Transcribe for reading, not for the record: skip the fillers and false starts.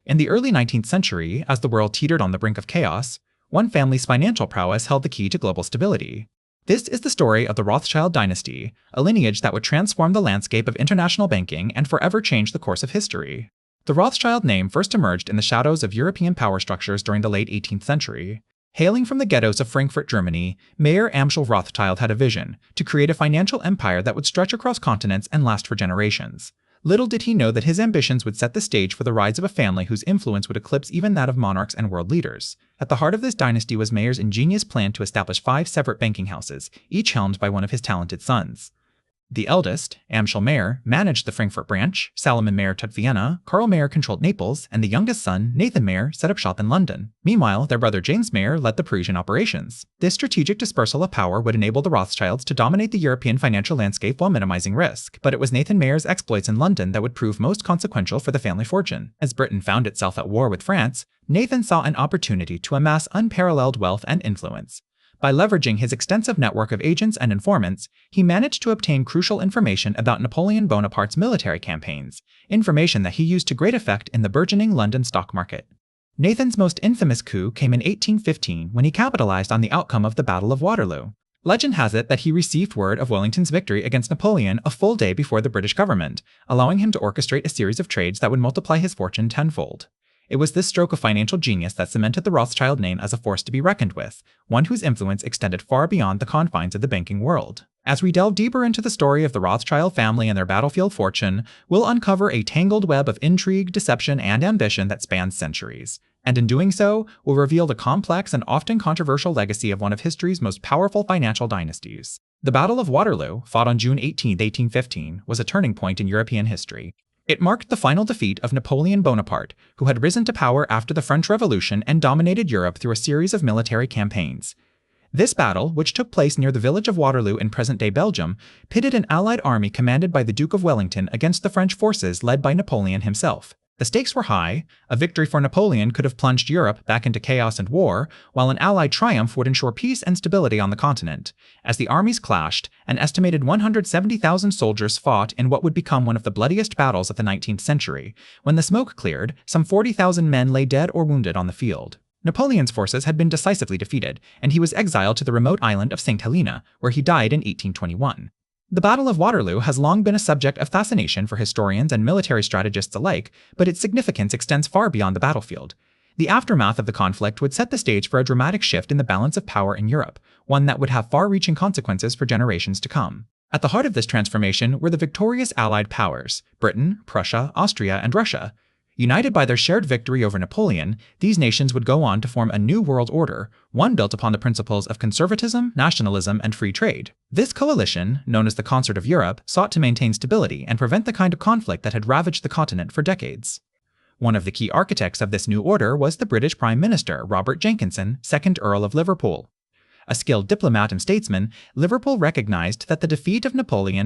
In the early 19th century, as the world teetered on the brink of chaos, one family's financial prowess held the key to global stability. This is the story of the Rothschild dynasty, a lineage that would transform the landscape of international banking and forever change the course of history. The Rothschild name first emerged in the shadows of European power structures during the late 18th century. Hailing from the ghettos of Frankfurt, Germany, Mayer Amschel Rothschild had a vision to create a financial empire that would stretch across continents and last for generations. Little did he know that his ambitions would set the stage for the rise of a family whose influence would eclipse even that of monarchs and world leaders. At the heart of this dynasty was Mayer's ingenious plan to establish 5 separate banking houses, each helmed by one of his talented sons. The eldest, Amschel Mayer, managed the Frankfurt branch, Salomon Mayer took Vienna, Karl Mayer controlled Naples, and the youngest son, Nathan Mayer, set up shop in London. Meanwhile, their brother James Mayer led the Parisian operations. This strategic dispersal of power would enable the Rothschilds to dominate the European financial landscape while minimizing risk. But it was Nathan Mayer's exploits in London that would prove most consequential for the family fortune. As Britain found itself at war with France, Nathan saw an opportunity to amass unparalleled wealth and influence. By leveraging his extensive network of agents and informants, he managed to obtain crucial information about Napoleon Bonaparte's military campaigns, information that he used to great effect in the burgeoning London stock market. Nathan's most infamous coup came in 1815 when he capitalized on the outcome of the Battle of Waterloo. Legend has it that he received word of Wellington's victory against Napoleon a full day before the British government, allowing him to orchestrate a series of trades that would multiply his fortune tenfold. It was this stroke of financial genius that cemented the Rothschild name as a force to be reckoned with, one whose influence extended far beyond the confines of the banking world. As we delve deeper into the story of the Rothschild family and their battlefield fortune, we'll uncover a tangled web of intrigue, deception, and ambition that spans centuries. And in doing so, we'll reveal the complex and often controversial legacy of one of history's most powerful financial dynasties. The Battle of Waterloo, fought on June 18, 1815, was a turning point in European history. It marked the final defeat of Napoleon Bonaparte, who had risen to power after the French Revolution and dominated Europe through a series of military campaigns. This battle, which took place near the village of Waterloo in present-day Belgium, pitted an Allied army commanded by the Duke of Wellington against the French forces led by Napoleon himself. The stakes were high. A victory for Napoleon could have plunged Europe back into chaos and war, while an Allied triumph would ensure peace and stability on the continent. As the armies clashed, an estimated 170,000 soldiers fought in what would become one of the bloodiest battles of the 19th century. When the smoke cleared, some 40,000 men lay dead or wounded on the field. Napoleon's forces had been decisively defeated, and he was exiled to the remote island of St. Helena, where he died in 1821. The Battle of Waterloo has long been a subject of fascination for historians and military strategists alike, but its significance extends far beyond the battlefield. The aftermath of the conflict would set the stage for a dramatic shift in the balance of power in Europe, one that would have far-reaching consequences for generations to come. At the heart of this transformation were the victorious Allied powers, Britain, Prussia, Austria, and Russia. United by their shared victory over Napoleon, these nations would go on to form a new world order, one built upon the principles of conservatism, nationalism, and free trade. This coalition, known as the Concert of Europe, sought to maintain stability and prevent the kind of conflict that had ravaged the continent for decades. One of the key architects of this new order was the British Prime Minister, Robert Jenkinson, 2nd Earl of Liverpool. A skilled diplomat and statesman, Liverpool recognized that the defeat of Napoleon